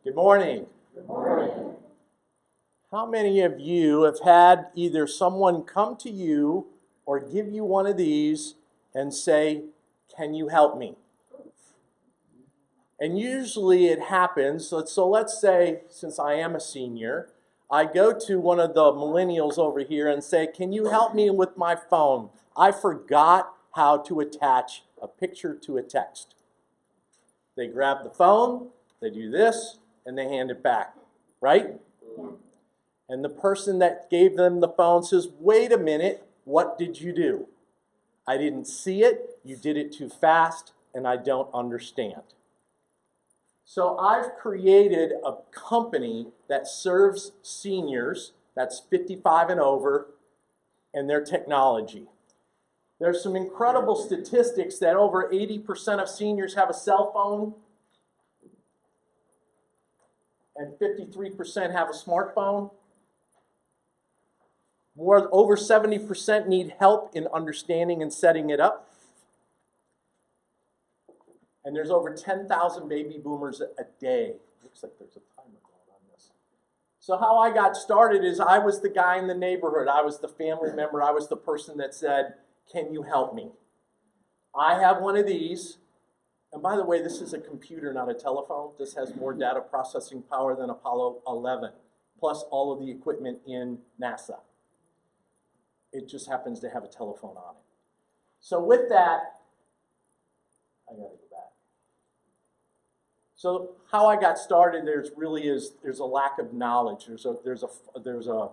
Good morning. Good morning. How many of you have had either someone come to you or give you one of these and say, "Can you help me?" And usually it happens, so let's say, since I am a senior, I go to one of the millennials over here and say, "Can you help me with my phone? I forgot how to attach a picture to a text." They grab the phone, they do this, and they hand it back, right? And the person that gave them the phone says, "Wait a minute, what did you do? I didn't see it, you did it too fast, and I don't understand." So I've created a company that serves seniors, that's 55 and over, and their technology. There's some incredible statistics that over 80% of seniors have a cell phone, and 53% have a smartphone. Over 70% need help in understanding and setting it up. And there's over 10,000 baby boomers a day. Looks like there's a timer going on this. So how I got started is I was the guy in the neighborhood. I was the family member. I was the person that said, "Can you help me? I have one of these." And by the way, this is a computer, not a telephone. This has more data processing power than Apollo 11, plus all of the equipment in NASA. It just happens to have a telephone on it. So with that, I gotta go back. So how I got started, there's a lack of knowledge. There's a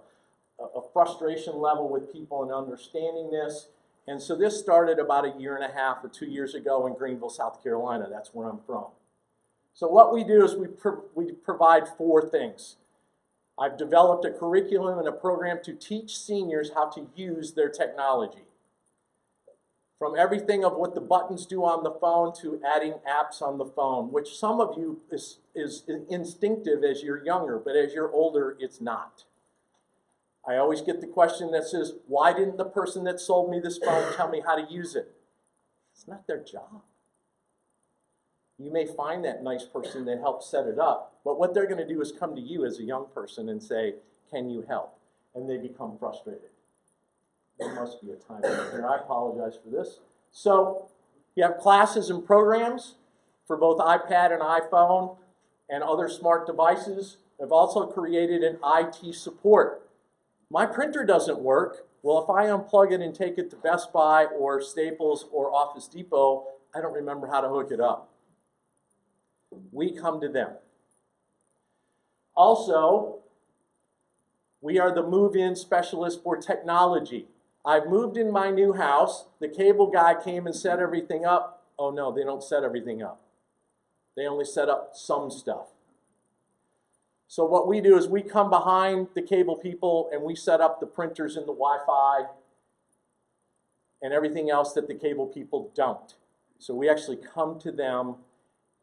frustration level with people in understanding this. And so this started about a year and a half or 2 years ago in Greenville, South Carolina. That's where I'm from. So what we do is we provide 4 things. I've developed a curriculum and a program to teach seniors how to use their technology. From everything of what the buttons do on the phone to adding apps on the phone, which some of you is instinctive as you're younger, but as you're older, it's not. I always get the question that says, "Why didn't the person that sold me this phone tell me how to use it?" It's not their job. You may find that nice person that helps set it up, but what they're going to do is come to you as a young person and say, "Can you help?" And they become frustrated. There must be a timer here. I apologize for this. So you have classes and programs for both iPad and iPhone and other smart devices. I've also created an IT support. My printer doesn't work. Well, if I unplug it and take it to Best Buy or Staples or Office Depot, I don't remember how to hook it up. We come to them. Also, we are the move-in specialist for technology. I've moved in my new house. The cable guy came and set everything up. Oh no, they don't set everything up. They only set up some stuff. So what we do is we come behind the cable people and we set up the printers and the Wi-Fi and everything else that the cable people don't. So we actually come to them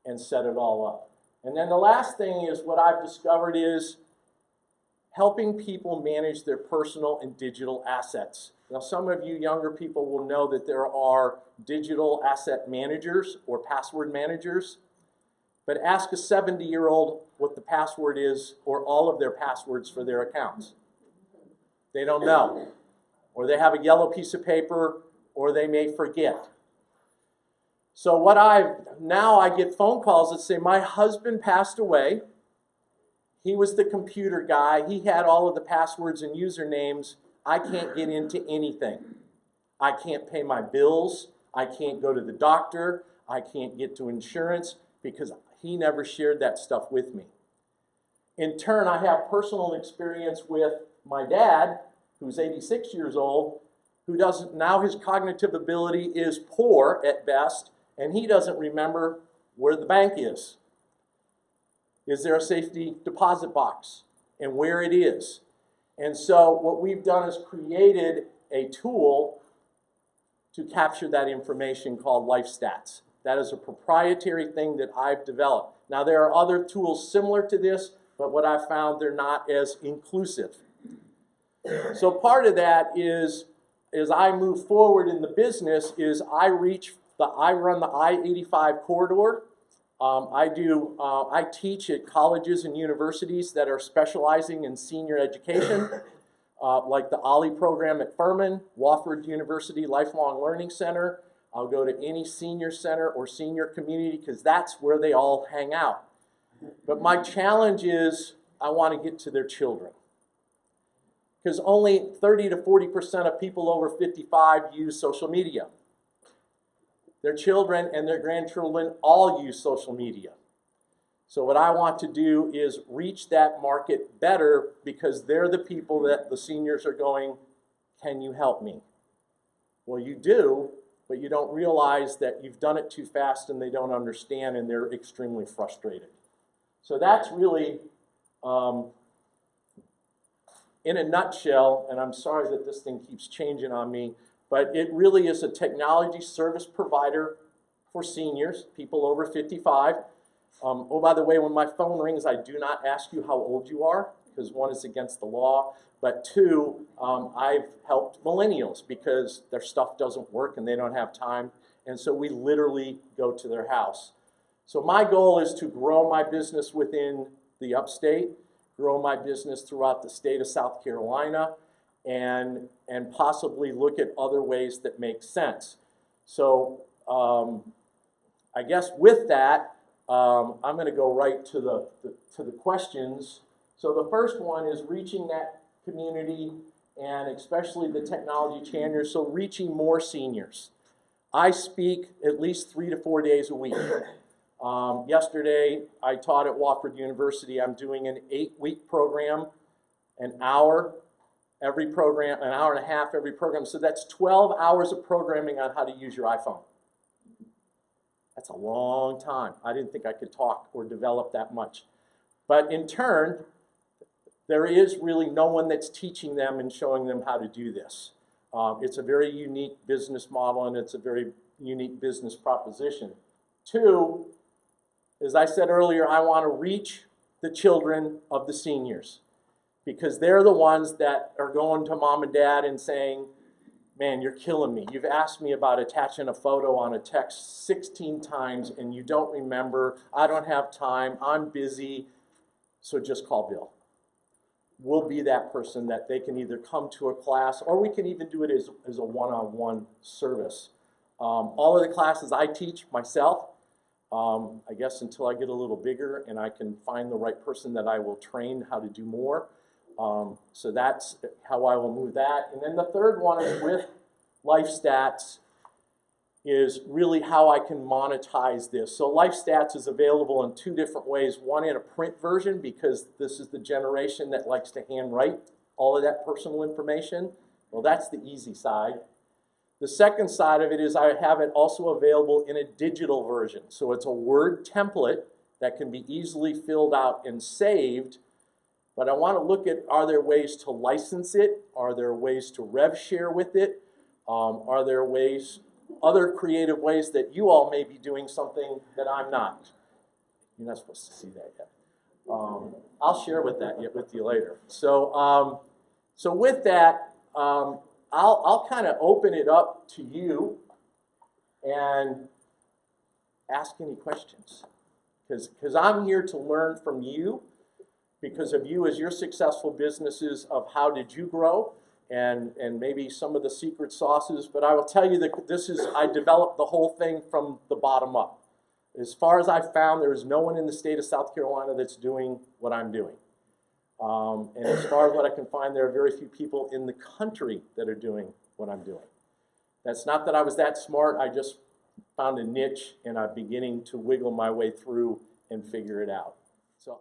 and set it all up. And then the last thing is what I've discovered is helping people manage their personal and digital assets. Now, some of you younger people will know that there are digital asset managers or password managers, but ask a 70-year-old what the password is or all of their passwords for their accounts. They don't know. Or they have a yellow piece of paper, or they may forget. So now I get phone calls that say, "My husband passed away. He was the computer guy. He had all of the passwords and usernames. I can't get into anything. I can't pay my bills. I can't go to the doctor. I can't get to insurance because he never shared that stuff with me." In turn, I have personal experience with my dad, who's 86 years old, now his cognitive ability is poor at best, and he doesn't remember where the bank is. Is there a safety deposit box and where it is? And so what we've done is created a tool to capture that information called LifeStats. That is a proprietary thing that I've developed. Now there are other tools similar to this, but what I've found they're not as inclusive. So part of that is, as I move forward in the business, is I run the I-85 corridor. I teach at colleges and universities that are specializing in senior education, like the OLLI program at Furman, Wofford University Lifelong Learning Center. I'll go to any senior center or senior community because that's where they all hang out. But my challenge is I want to get to their children. Because only 30 to 40% of people over 55 use social media. Their children and their grandchildren all use social media. So what I want to do is reach that market better because they're the people that the seniors are going, can you help me? Well, you do, but you don't realize that you've done it too fast and they don't understand and they're extremely frustrated. So that's really, in a nutshell, and I'm sorry that this thing keeps changing on me, but it really is a technology service provider for seniors, people over 55. Oh, by the way, when my phone rings, I do not ask you how old you are, because one, is against the law, but two, I've helped millennials because their stuff doesn't work and they don't have time, and so we literally go to their house. So my goal is to grow my business within the upstate, grow my business throughout the state of South Carolina, and possibly look at other ways that make sense. So I guess with that, I'm going to go right to the questions. So the first one is reaching that community and especially the technology challengers, so reaching more seniors. I speak at least 3 to 4 days a week. Yesterday, I taught at Wofford University. I'm doing an 8-week program, an hour every program, an hour and a half every program. So that's 12 hours of programming on how to use your iPhone. That's a long time. I didn't think I could talk or develop that much. But in turn, there is really no one that's teaching them and showing them how to do this. It's a very unique business model and it's a very unique business proposition. Two, as I said earlier, I want to reach the children of the seniors because they're the ones that are going to mom and dad and saying, man, you're killing me. You've asked me about attaching a photo on a text 16 times and you don't remember. I don't have time. I'm busy. So just call Bill. We'll be that person that they can either come to a class or we can even do it as a one-on-one service. All of the classes I teach myself, I guess until I get a little bigger and I can find the right person that I will train how to do more. So that's how I will move that. And then the third one is with LifeStats is really how I can monetize this. So LifeStats is available in 2 different ways. One in a print version because this is the generation that likes to handwrite all of that personal information. Well, that's the easy side. The second side of it is I have it also available in a digital version. So it's a Word template that can be easily filled out and saved. But I want to look at, are there ways to license it? Are there ways to rev share with it? Are there ways, other creative ways that you all may be doing something that I'm not? You're not supposed to see that yet. I'll share with you later. So, so with that, I'll kind of open it up to you and ask any questions. Because I'm here to learn from you, because of you as your successful businesses of how did you grow and maybe some of the secret sauces. But I will tell you that I developed the whole thing from the bottom up. As far as I've found, there is no one in the state of South Carolina that's doing what I'm doing. And as far as what I can find, there are very few people in the country that are doing what I'm doing. That's not that I was that smart. I just found a niche and I'm beginning to wiggle my way through and figure it out. So